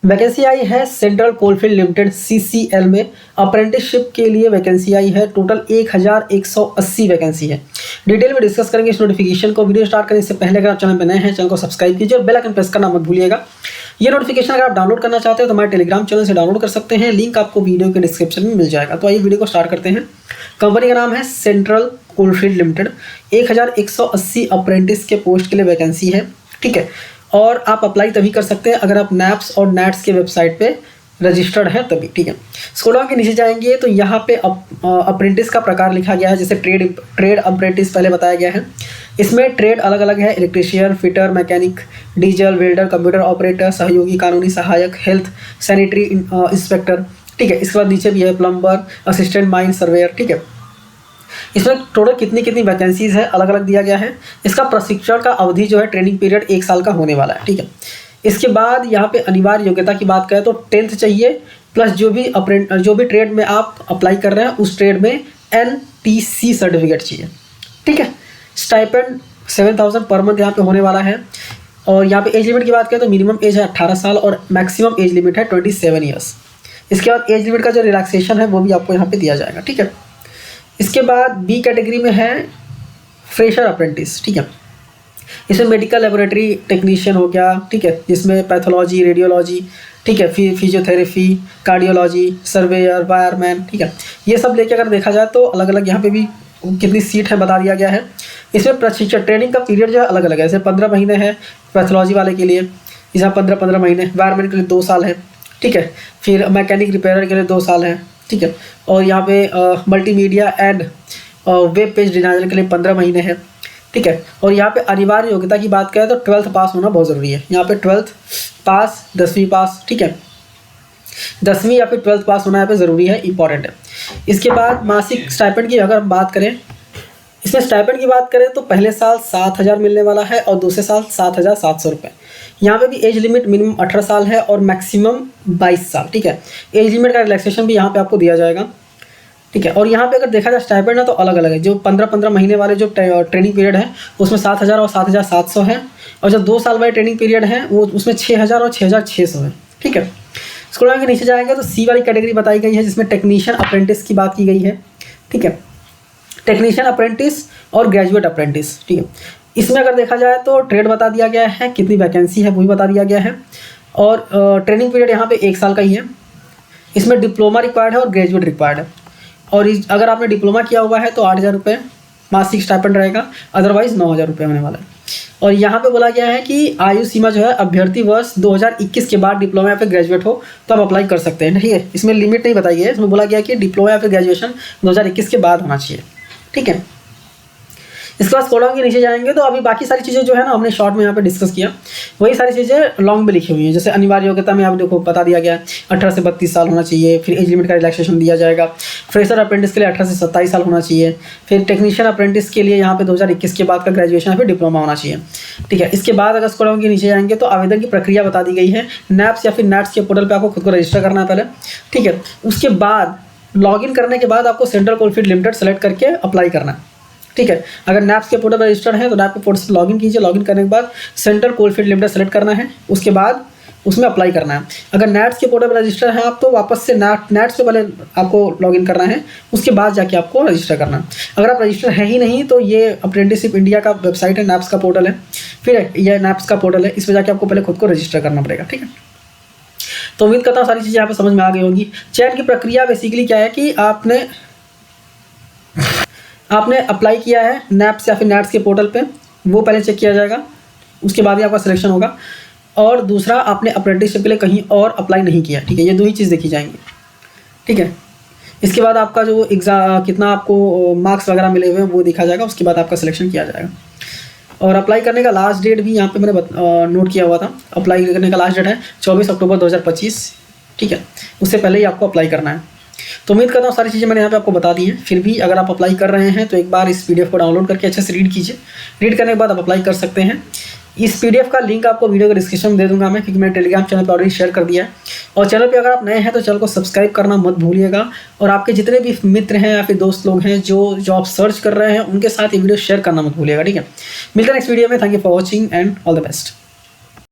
Vacancy आई है central coalfield limited CCL में apprenticeship के लिए वैकेंसी आई है। टोटल 1180 वैकेंसी है। डिटेल में डिस्कस करेंगे इस नोटिफिकेशन को। वीडियो स्टार्ट करने से पहले अगर आप चैनल पर नए हैं, चैनल को सब्सक्राइब कीजिए और बेल आइकन प्रेस करना मत भूलिएगा। ये नोटिफिकेशन अगर आप डाउनलोड करना चाहते हो तो हमारे टेलीग्राम चैनल से डाउनलोड कर सकते हैं। लिंक आपको वीडियो के डिस्क्रिप्शन में मिल जाएगा। तो आइए वीडियो को स्टार्ट करते हैं। कंपनी का नाम है सेंट्रल कोलफील्ड लिमिटेड। 1180 अप्रेंटिस के पोस्ट के लिए वैकेंसी है, ठीक है। और आप अप्लाई तभी कर सकते हैं अगर आप नैप्स और नैट्स के वेबसाइट पे रजिस्टर्ड है तभी, ठीक है। स्क्रॉल डाउन के नीचे जाएंगे तो यहाँ पे अप्रेंटिस का प्रकार लिखा गया है। जैसे ट्रेड अप्रेंटिस पहले बताया गया है। इसमें ट्रेड अलग अलग है, electrician, fitter, mechanic, diesel, welder, computer operator, सहयोगी, कानूनी सहायक, हेल्थ, सैनिटरी इंस्पेक्टर, ठीक है। इसके बाद नीचे भी है प्लम्बर, असिस्टेंट माइन सर्वेयर, ठीक है। इसमें टोटल कितनी वैकेंसीज है अलग अलग दिया गया है। इसका प्रशिक्षण का अवधि जो है ट्रेनिंग पीरियड 1 साल का होने वाला है, ठीक है। इसके बाद यहाँ पे अनिवार्य योग्यता की बात करें तो 10th चाहिए, प्लस जो भी ट्रेड में आप अप्लाई कर रहे हैं उस ट्रेड में NTC सर्टिफिकेट चाहिए, ठीक है। स्टाइपेंड 7000 पर मंथ यहाँ पे होने वाला है। और यहाँ पे एज लिमिट की बात करें तो मिनिमम एज है 18 साल और मैक्सिमम एज लिमिट है 27 ईयर्स। इसके बाद एज लिमिट का जो रिलैक्सेशन है वो भी आपको यहाँ पे दिया जाएगा, ठीक है। इसके बाद B कैटेगरी में है फ्रेशर अप्रेंटिस, ठीक है। इसमें मेडिकल लेबोरेटरी टेक्नीशियन हो गया, ठीक है, जिसमें पैथोलॉजी, रेडियोलॉजी, ठीक है, फिजियोथेरेपी, कार्डियोलॉजी, सर्वेयर, वायरमैन, ठीक है। ये सब लेके अगर देखा जाए तो अलग अलग यहाँ पे भी कितनी सीट है बता दिया गया है। इसमें प्रशिक्षण ट्रेनिंग का पीरियड जो है अलग अलग है। जैसे 15 महीने है पैथोलॉजी वाले के लिए, इसमें 15 महीने, वायरमैन के लिए 2 साल है, ठीक है। फिर मैकेनिक रिपेयर के लिए 2 साल है, ठीक है। और यहाँ पे multimedia and web page designer के लिए 15 महीने है, ठीक है। और यहाँ पे अनिवार्य योग्यता की बात करें तो 12th पास होना बहुत ज़रूरी है। यहाँ पे 12th पास, 10वीं पास, ठीक है, 10वीं या फिर 12th पास होना यहाँ पे ज़रूरी है, इंपॉर्टेंट है। इसके बाद मासिक स्टाइपेंड की अगर हम बात करें, इसमें स्टाइपेंड की बात करें तो पहले साल 7000 मिलने वाला है और दूसरे साल 7700 रुपये। यहाँ पे भी एज लिमिट मिनिमम 18 साल है और मैक्सिमम 22 साल, ठीक है। एज लिमिट का रिलैक्सेशन भी यहाँ पे आपको दिया जाएगा, ठीक है। और यहाँ पे अगर देखा जाए स्टाइपेंड है तो अलग अलग है। जो 15 महीने वाले जो ट्रेनिंग पीरियड है उसमें 7000 और 7700 है। और जो 2 साल वाले ट्रेनिंग पीरियड है वो उसमें 6000 और 6600 है, ठीक है। स्कूल के नीचे जाएंगे तो C वाली कैटेगरी बताई गई है जिसमें टेक्नीशियन अप्रेंटिस की बात की गई है, ठीक है। टेक्नीशियन अप्रेंटिस और ग्रेजुएट अप्रेंटिस, ठीक है। इसमें अगर देखा जाए तो ट्रेड बता दिया गया है, कितनी वैकेंसी है वो भी बता दिया गया है। और ट्रेनिंग पीरियड यहाँ पे 1 साल का ही है। इसमें डिप्लोमा रिक्वायर्ड है और ग्रेजुएट रिक्वायर्ड है। और अगर आपने डिप्लोमा किया हुआ है तो 8000 रुपये मासिक स्टाइपेंड रहेगा, अदरवाइज 9000 रुपये होने वाला है। और यहाँ पे बोला गया है कि आयु सीमा जो है अभ्यर्थी वर्ष 2021 के बाद डिप्लोमा या फिर ग्रेजुएट हो तो आप अप्लाई कर सकते हैं, ठीक है। इसमें लिमिट नहीं बताई है, इसमें बोला गया है कि डिप्लोमा या फिर ग्रेजुएशन 2021 के बाद होना चाहिए, ठीक है। इसके बाद स्क्रॉल डाउन के नीचे जाएंगे तो अभी बाकी सारी चीज़ें जो है ना हमने शॉर्ट में यहाँ पे डिस्कस किया, वही सारी चीज़ें लॉन्ग में लिखी हुई हैं। जैसे अनिवार्य योग्यता में आप देखो बता दिया गया 18 से 32 साल होना चाहिए। फिर एज लिमिट का रिलैक्सेशन दिया जाएगा। फ्रेशर अप्रेंटिस के लिए 18 से 27 साल होना चाहिए। फिर टेक्नीशियन अप्रेंटिस के लिए यहाँ पे 2021 के बाद का ग्रेजुएशन या फिर डिप्लोमा होना चाहिए, ठीक है। इसके बाद अगर स्क्रॉल डाउन के नीचे जाएंगे तो आवेदन की प्रक्रिया बता दी गई है। नैप्स या फिर नैट्स के पोर्टल पर आपको खुद को रजिस्टर करना है पहले, ठीक है। उसके बाद लॉगिन करने के बाद आपको सेंट्रल कोलफील्ड लिमिटेड सेलेक्ट करके अप्लाई करना है, ठीक है। अगर नैप्स के पोर्टल पर रजिस्टर्ड है तो नैप के पोर्टल से लॉगिन कीजिए। लॉगिन करने के बाद सेंट्रल कोलफील्ड लिमिटेड सेलेक्ट करना है, उसके बाद उसमें अप्लाई करना है। अगर नैट्स के पोर्टल पर रजिस्टर है आप तो वापस से नैट्स पे पहले आपको लॉगिन करना है, उसके बाद जाके आपको रजिस्टर करना है। अगर आप रजिस्टर है ही नहीं तो ये अप्रेंटिसशिप इंडिया का वेबसाइट है, नैप्स का पोर्टल है, फिर यह नैप्स का पोर्टल है, इसमें जाके आपको पहले खुद को रजिस्टर करना पड़ेगा, ठीक है। तो उम्मीद करता हूँ सारी चीज़ें यहाँ पर समझ में आ गई होंगी। चयन की प्रक्रिया बेसिकली क्या है कि आपने अप्लाई किया है नैप्स या फिर नैट्स के पोर्टल पे, वो पहले चेक किया जाएगा, उसके बाद ही आपका सिलेक्शन होगा। और दूसरा आपने अप्रेंटिसशिप के लिए कहीं और अप्लाई नहीं किया, ठीक है। ये 2 ही चीज़ देखी जाएंगी, ठीक है। इसके बाद आपका जो एग्ज़ाम कितना आपको मार्क्स वगैरह मिले हुए हैं वो देखा जाएगा, उसके बाद आपका सिलेक्शन किया जाएगा। और अप्लाई करने का लास्ट डेट भी यहाँ पे मैंने नोट किया हुआ था। अप्लाई करने का लास्ट डेट है 24 अक्टूबर 2025, ठीक है। उससे पहले ही आपको अप्लाई करना है। तो उम्मीद करता हूँ सारी चीज़ें मैंने यहाँ पे आपको बता दी हैं। फिर भी अगर आप अप्लाई कर रहे हैं तो एक बार इस PDF को डाउनलोड करके अच्छे से रीड कीजिए। रीड करने के बाद आप अप्लाई कर सकते हैं। इस PDF का लिंक आपको वीडियो के डिस्क्रिप्शन में दे दूंगा मैं, क्योंकि मैंने टेलीग्राम चैनल पर ऑलरेडी शेयर कर दिया है। और चैनल पे अगर आप नए हैं तो चैनल को सब्सक्राइब करना मत भूलिएगा। और आपके जितने भी मित्र हैं या फिर दोस्त लोग हैं जो जॉब सर्च कर रहे हैं उनके साथ ये वीडियो शेयर करना मत भूलिएगा, ठीक है। मिलते हैं नेक्स्ट वीडियो में। Thank you for watching and all the best.